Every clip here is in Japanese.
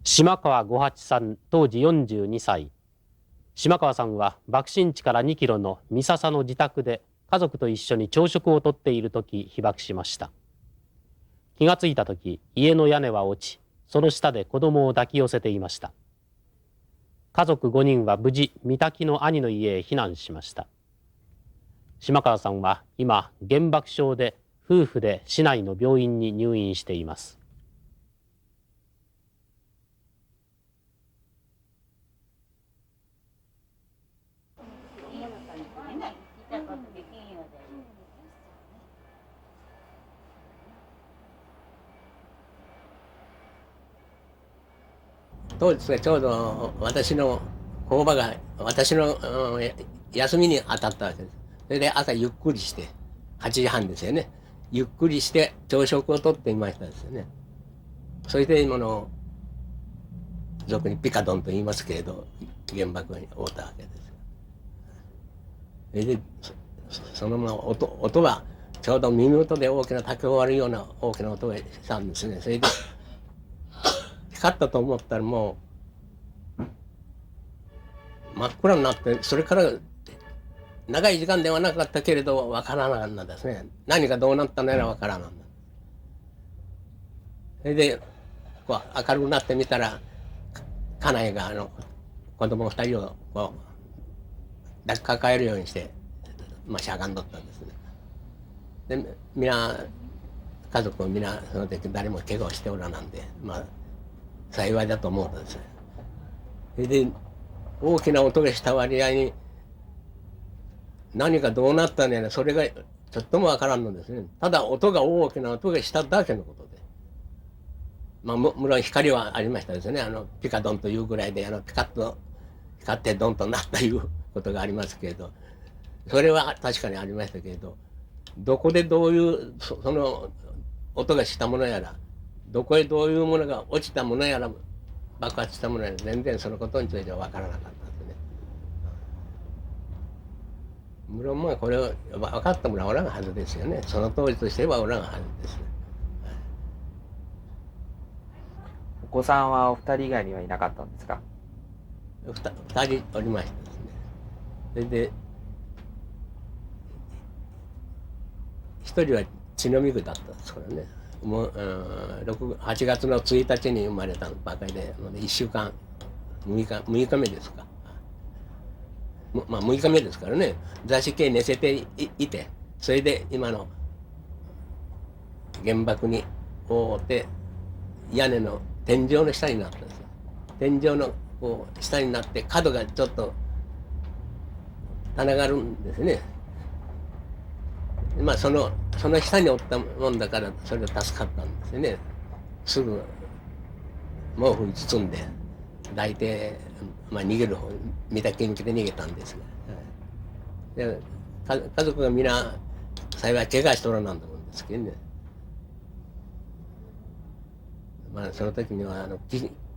島川五八さん、当時42歳。島川さんは爆心地から2キロの三笹の自宅で家族と一緒に朝食をとっている時被爆しました。気がついた時、家の屋根は落ち、その下で子供を抱き寄せていました。家族5人は無事、三滝の兄の家へ避難しました。島川さんは今、原爆症で夫婦で市内の病院に入院しています。当日がちょうど私の工場が私の、休みに当たったわけです。それで朝ゆっくりして8時半ですよね。ゆっくりして朝食をとっていましたですよね。それで今の俗にピカドンと言いますけれど原爆に遭ったわけです。それでそのまま音はちょうど耳元で大きな竹を割るような大きな音がしたんですね。それで光ったと思ったらもう真っ暗になって、それから長い時間ではなかったけれどわからなかったですね。何がどうなったのやらわからなかった。それでこう明るくなってみたら家内が子供2人をこう抱きかかえるようにしてしゃがんどったんですね。で皆家族も皆その時誰も怪我をしておらなんで幸いだと思うんです。それで大きな音がした割合に何かどうなったのやらそれがちょっともわからんのですね。ただ音が大きな音がしただけのことで、もろん光はありましたですね。ピカドンというぐらいでピカッと光ってドンとなったいうことがありますけれど、それは確かにありましたけれど、どこでどういうその音がしたものやら、どこへどういうものが落ちたものやら爆発したものやら全然そのことについては分からなかったですね。無論これを分かったものはおらんはずですよね。その当時としてはおらんはずです。お子さんはお二人以外にはいなかったんですか2人おりましたですね。それで1人は血のみ具だったんですからね。もう8月の1日に生まれたばかりで1週間6日目ですか。6日目ですからね。座敷へ寝せていて、それで今の原爆に覆って屋根の天井の下になったんですよ。天井のこう下になって角がちょっと棚があるんですね。その下におったもんだからそれで助かったんですよね。すぐ毛布に包んで抱いて、逃げる方見た気に来て逃げたんですが、で家族が皆幸い怪我しとらなんだもんですけどね。その時には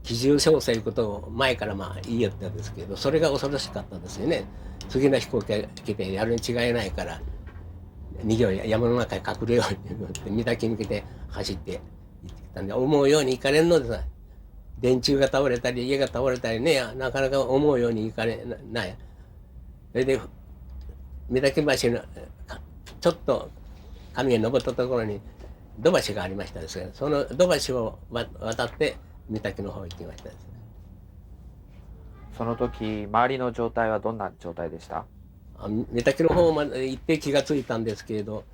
機銃小生いうことを前から言いよったんですけど、それが恐ろしかったですよね。次の飛行機が来てやるに違いないから逃げよう山の中へ隠れようにって見た気に来て走って行ってきたんで、思うように行かれんのでさ、電柱が倒れたり家が倒れたりね、なかなか思うように行かれない。それで御嶽橋のちょっと上へ登ったところに土橋がありましたですが、その土橋を渡って御嶽の方行きましたですね。その時周りの状態はどんな状態でした？御嶽の方まで行って気がついたんですけれど、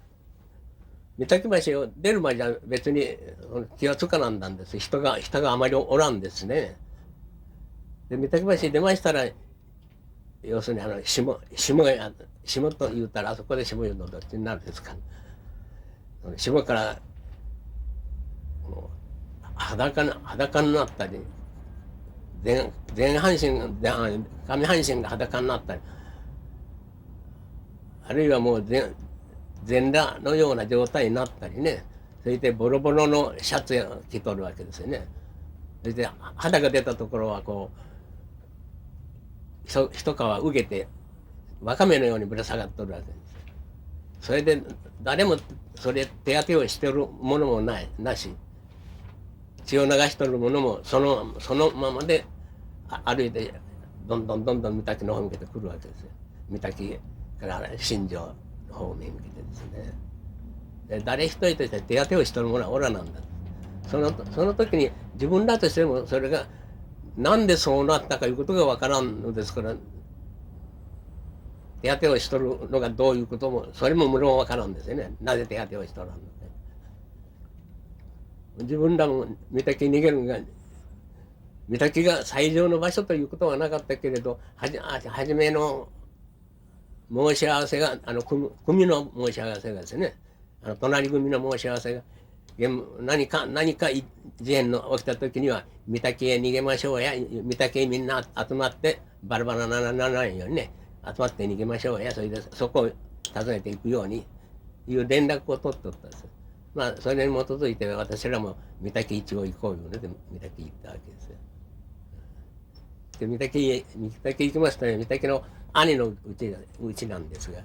御嶽橋を出る前じゃ別に気がつかなんだんです。人があまりおらんですね。で御嶽橋出ましたら、要するに下と言うたらあそこで下言うのどっちになるんですか、ね、下から裸になったり上半身が裸になったり、あるいはもう全裸のような状態になったりね、それでボロボロのシャツを着とるわけですよね。それで肌が出たところはこう一皮受けてわかめのようにぶら下がっとるわけです。それで誰もそれ手当てをしてるものもなし、血を流しとるものもそのままで歩いてどんどん三滝の方に向けてくるわけですよ。三滝から新庄の方面に向けてですね。で誰一人として手当てをしとる者はおらなんだ。その時に自分らとしてもそれがなんでそうなったかいうことがわからんのですから、手当てをしとるのがどういうこともそれも無論わからんですよね。なぜ手当てをしとらんのか。自分らも三滝に逃げるのが三滝が最上の場所ということはなかったけれど、初めの申し合わせが組の申し合わせがですね、隣組の申し合わせが何か事変の起きた時には三滝へ逃げましょうや、三滝へみんな集まってバラバラならないようにね、集まって逃げましょうや、それでそこを訪ねていくようにいう連絡を取っておったんです。まあそれに基づいて私らも三滝一応行こういうので三滝行ったわけですよ。で三滝行きますとね、三滝の兄のうちなんですが、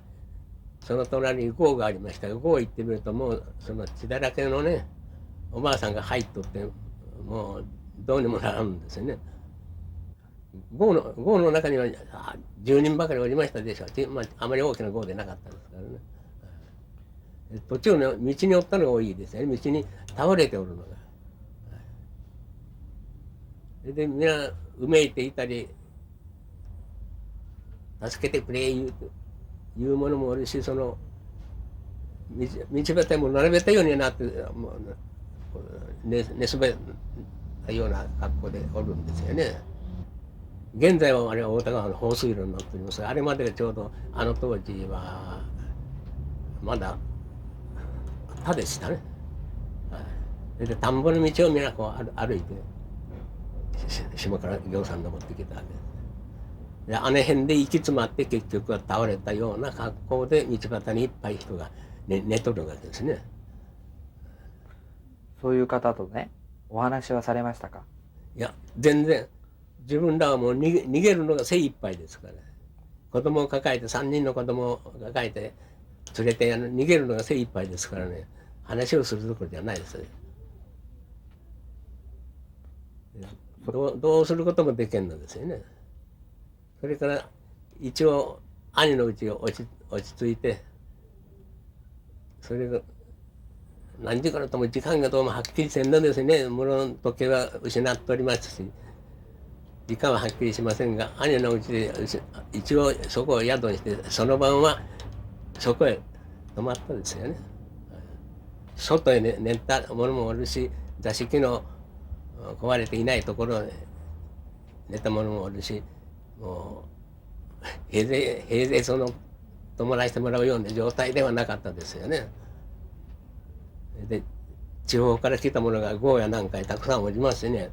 その隣に郷がありましたが、郷行ってみるともうその血だらけのねおばあさんが入っとってもうどうにもならんんですよね。郷の中には10人ばかりおりましたでしょう。まあ、あまり大きな郷でなかったですからね。途中の道におったのが多いですよね。道に倒れておるのが。で皆うめいていたり助けてくれいうものもおるし、その道端も並べたようになってもう寝そべったような格好でおるんですよね。現在はあれは大田川の放水路になっておりますが、あれまでがちょうど当時はまだ田でしたね。で田んぼの道を皆こう歩いて島から行さん登ってきたわけです。であの辺で行き詰まって結局は倒れたような格好で道端にいっぱい人が寝とるわけですね。そういう方とね、お話はされましたか？いや全然、自分らはもう逃げるのが精一杯ですから、子供を抱えて3人の子供を抱えて連れて逃げるのが精一杯ですからね、話をするところじゃないですよ。どうすることもできんのですよね。それから一応兄のうちが落ち着いて、それが何時からとも時間がどうもはっきりせんのですね。無論時計は失っておりますし時間ははっきりしませんが、兄のうちで一応そこを宿にしてその晩はそこへ泊まったですよね。外へ寝たものもおるし、座敷の壊れていないところで寝たものもおるし、もう平然その泊まらせてもらうような状態ではなかったですよね。で地方から来た者が郷やなんかにたくさんおりますしね、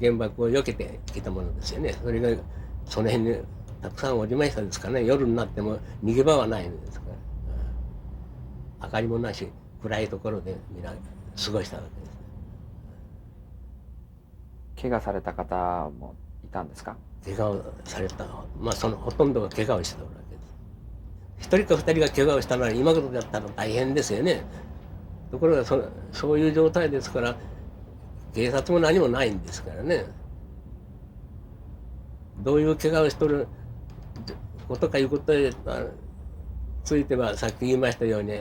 原爆を避けてきたものですよね。それがその辺にたくさんおりましたですからね。夜になっても逃げ場はないのですから、明かりもなし暗いところで皆過ごしたわけです。怪我された方もいたんですか？怪我をされた、まあそのほとんどが怪我をしておるわけです。一人か二人が怪我をしたのは今ことだったら大変ですよね。ところがそういう状態ですから、警察も何もないんですからね。どういう怪我をしとることかいうことについては、さっき言いましたように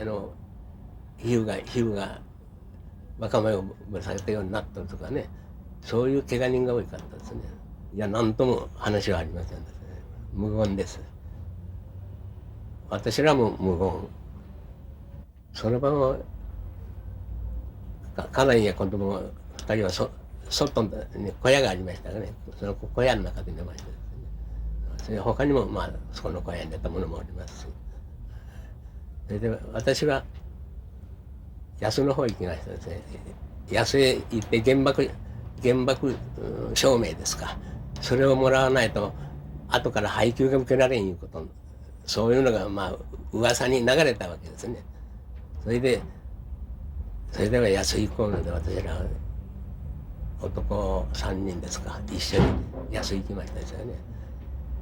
皮膚が若芽をぶら下げたようになったとかね、そういう怪我人が多かったですね。いや何とも話はありませんですね。無言です。私らも無言。その晩は家内や子供2人は外に小屋がありましたがね、その小屋の中で寝ましたですね。それ他にもまあそこの小屋に寝たものもおりますし、それで私は安の方行きましたですね。安へ行って原爆証明ですか、それをもらわないと後から配給が受けられんいうこと、そういうのがまあ噂に流れたわけですね。それでは安井行こうので、私ら男3人ですか、一緒に安井行きましたですよね。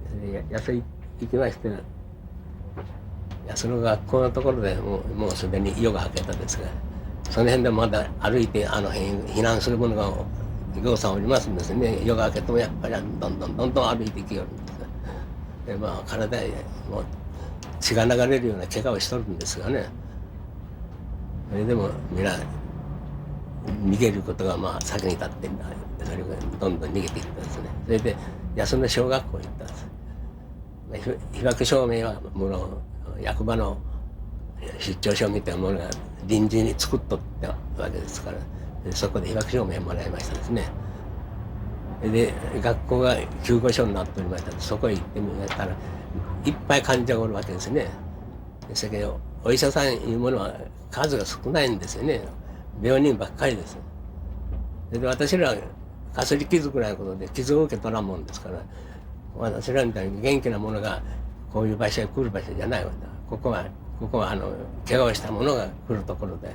それで安井行きまして、その学校のところでもうすでに夜が明けたですが、その辺でまだ歩いてあの辺避難する者がぎょうさんおりますんですね。夜が明けてもやっぱりどんどん歩いていきよるんです。で体にもう血が流れるような怪我をしとるんですがね。それでも皆逃げることが先に立ってそれがどんどん逃げていったんですね。それで安野小学校に行ったんです。被爆証明は役場の出張証明というものが臨時に作っとったわけですから、そこで被爆証明をもらいましたですね。で学校が救護所になっておりましたので、そこへ行ってみたらいっぱい患者がおるわけですね。ですけどお医者さんいうものは数が少ないんですよね。病人ばっかりです。で私らかすり傷ぐらいのことで傷を受け取らんもんですから、私らみたいに元気なものがこういう場所へ来る場所じゃないわけだ。ここは怪我をした者が来るところで、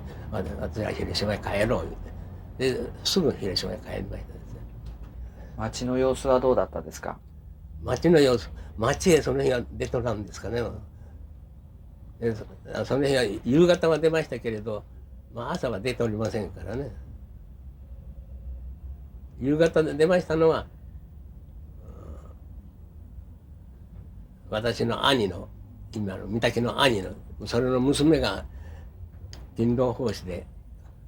私は広島へ帰ろう言うて、ですぐ広島へ帰りましたですね。街の様子はどうだったですか？街の様子、街へその日は出とらんですかね。でその日は夕方は出ましたけれど、朝は出ておりませんからね。夕方で出ましたのは私の兄の今の御嶽の兄のそれの娘が勤労奉仕で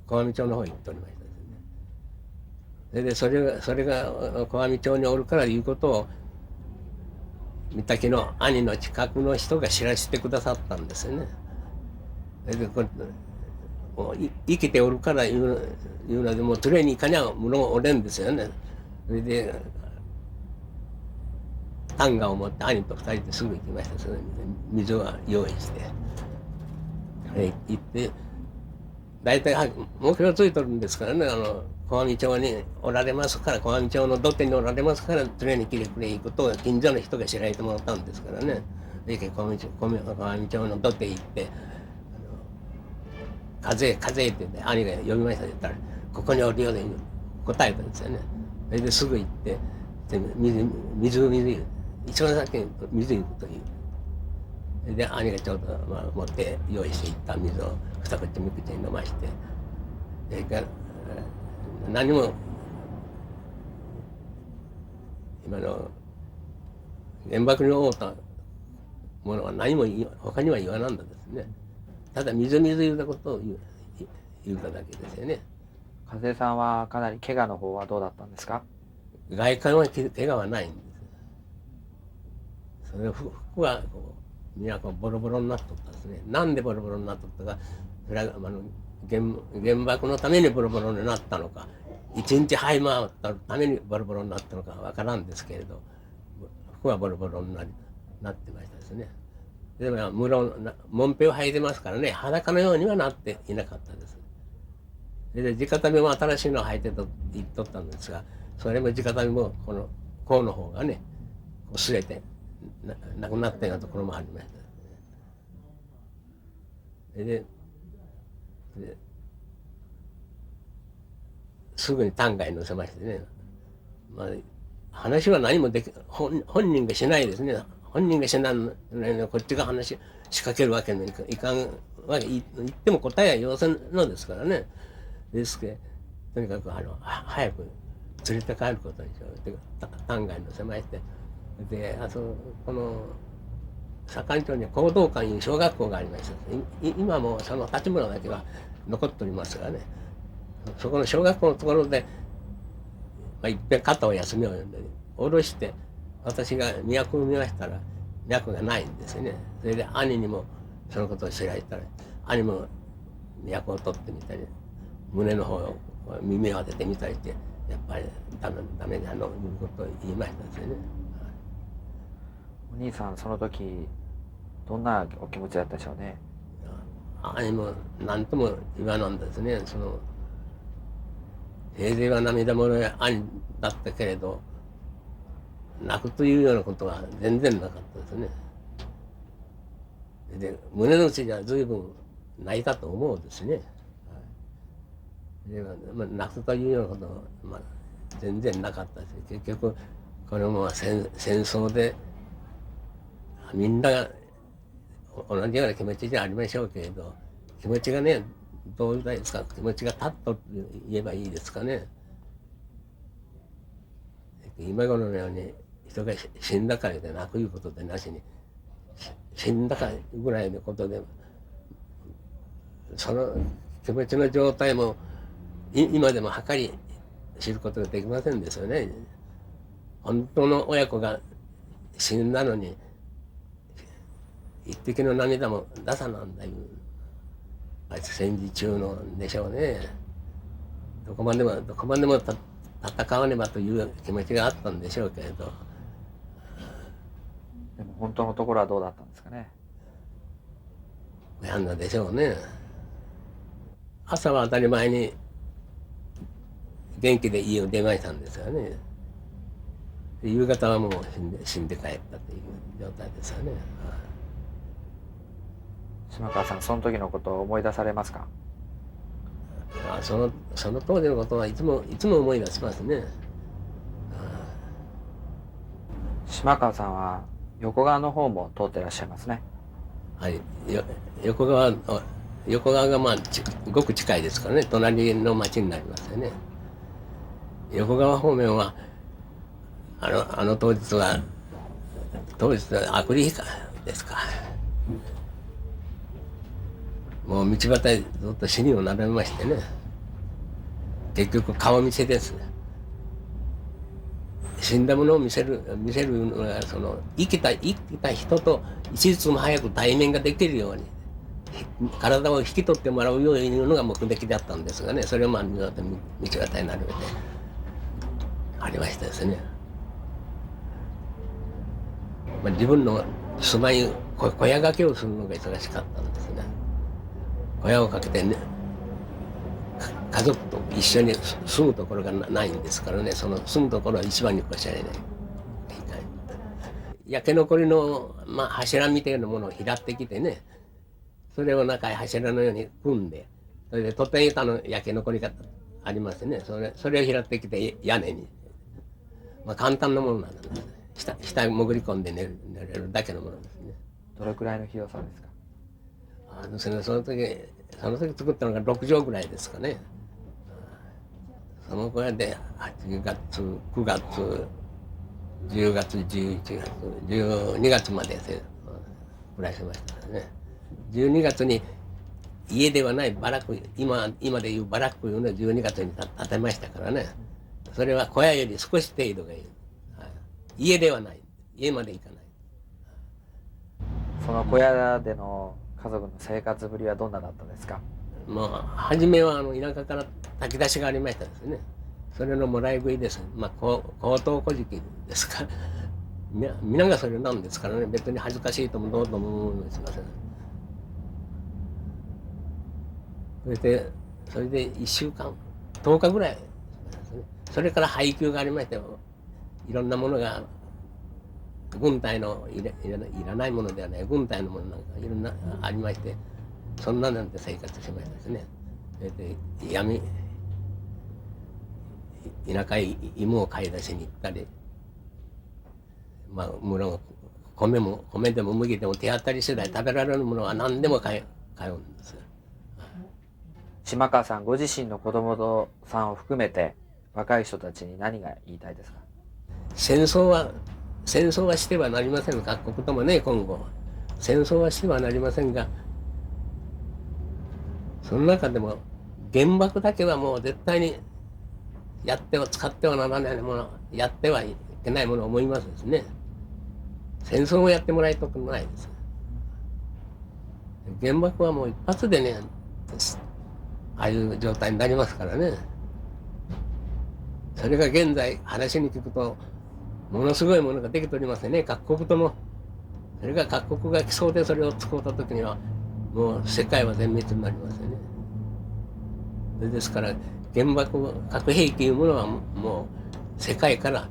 小網町の方に行っておりましたですね。それが小網町におるからいうことを御嶽の兄の近くの人が知らせてくださったんですよね。それでもう生きておるから言うのでもう連れに行かにゃ無論おれんですよね。それでタンガを持って兄と2人ですぐ行きました。それで水は用意して行って大体目標ついとるんですからね。小網町におられますから、小網町の土手におられますから連れに来てくれいうことを近所の人が知られてもらったんですからね。で小網町の土手行って「風って言って兄が呼びましたって言ったら「ここにおるよ」で答えたんですよね。それですぐ行って水言う一番先に水言うという。で兄がちょうど持って用意していった水を二口三口に飲まして、それから何も今の原爆に覆ったものは何も他には言わなんだですね。ただ水言うたことを言うただけですよね。風さんはかなり怪我の方はどうだったんですか？外観は怪我はないんです。それ服はみんなボロボロになっとったですね。なんでボロボロになっとったか、それは原爆のためにボロボロになったのか、一日這い回ったためにボロボロになったのかわからんですけれど、服はボロボロになってましたですね。でも無論もんぺを履いてますからね、裸のようにはなっていなかったです。で地下足袋も新しいのを履いてと言っとったんですが、それも地下足袋もこの甲の方がね擦れてなくなったようなところもありました。ですぐに担架に乗せましてね、話は何も本人がしないですね。本人がしないのにこっちが話しかけるわけにいかんわけ言っても答えは要せんのですからね。ですけどとにかく早く連れて帰ることにしようって担架に乗せまして、でこの左官町に講道館いう小学校がありました。今もその建物だけは残っておりますがね、そこの小学校のところで、いっぺん肩を休みを呼んで下ろして私が脈を見ましたら脈がないんですよね。それで兄にもそのことを知られたら兄も脈を取ってみたり胸の方を耳を当ててみたりしてやっぱりダメだのいうことを言いましたですよね。お兄さんその時どんなお気持ちだったでしょうね。兄も何とも言わなんですね。平成は涙もろい兄だったけれど泣くというようなことは全然なかったですね。で胸の内では随分泣いたと思うですね。で泣くというようなことは、全然なかったし、結局これも戦争でみんなが同じような気持ちじゃありましょうけれど、気持ちがね、どういうですか、気持ちが立っとって言えばいいですかね。今頃のように人が死んだからで泣くいうことでなしに、死んだかぐらいのことでその気持ちの状態も今でも計り知ることができませんですよね。本当の親子が死んだのに一滴の涙も出さなんだいう、あいつ戦時中のでしょうね。どこまでも戦わねばという気持ちがあったんでしょうけれど。でも本当のところはどうだったんですかね。やんだでしょうね。朝は当たり前に元気で家を出ましたんですよね。夕方はもう死んで帰ったという状態ですよね。島川さん、その時のことを思い出されますか？その当時のことはいつも思い出しますね。島川さんは横川の方も通ってらっしゃいますね。はい、横川がまあごく近いですからね、隣の町になりますよね。横川方面はあの当日はアクリルですか。もう道端でずっと死にを並べましてね、結局顔見せです。死んだものを見せるのが生きた人と一日も早く対面ができるように体を引き取ってもらうようにいうのが目的だったんですがね、それを道端に並べてありましたですね。自分の住まい小屋掛けをするのが忙しかったんですね。小屋をかけてね、家族と一緒に住むところがないんですからね、その住むところは一番にこしらえない。焼け残りの、柱みたいなものを拾ってきてね、それを中へ柱のように組んで、それでトテン板の焼け残りがありますね、それを拾ってきて屋根に、簡単なものなんですね。下に潜り込んで寝れるだけのものですね。どれくらいの広さですか？その時作ったのが6畳ぐらいですかね。その小屋で8月9月10月11月12月まで暮らしましたからね。12月に家ではないバラック、今でいうバラックいうのを12月に建てましたからね。それは小屋より少し程度がいい。家ではない、家まで行かない。その小屋での家族の生活ぶりはどんなだったですか？初めは田舎から炊き出しがありましたですね。それのもらい食いです。高等小じきですか。皆がそれなんですからね、別に恥ずかしいともどうとも思いません。それで1週間10日ぐらいですね。それから配給がありまして、いろんなものが軍隊のいらないものではない軍隊のものなんかいろんなありまして、そんななんて生活しましたですね。田舎へ芋を買い出しに行ったり、米でも麦でも手当たり次第食べられるものは何でも買うんです。島川さんご自身の子供さんを含めて若い人たちに何が言いたいですか？戦争はしてはなりません。各国ともね、今後戦争はしてはなりませんが、その中でも原爆だけはもう絶対に使ってはならないもの、やってはいけないものを思いますですね。戦争をやってもらいたくないです。原爆はもう一発でね、ああいう状態になりますからね。それが現在話に聞くとものすごいものができておりますね、各国とも。それが各国が競うてそれを使った時にはもう世界は全滅になりますよね。ですから原爆核兵器いうものはもう世界から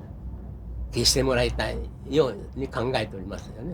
消してもらいたいように考えておりますよね。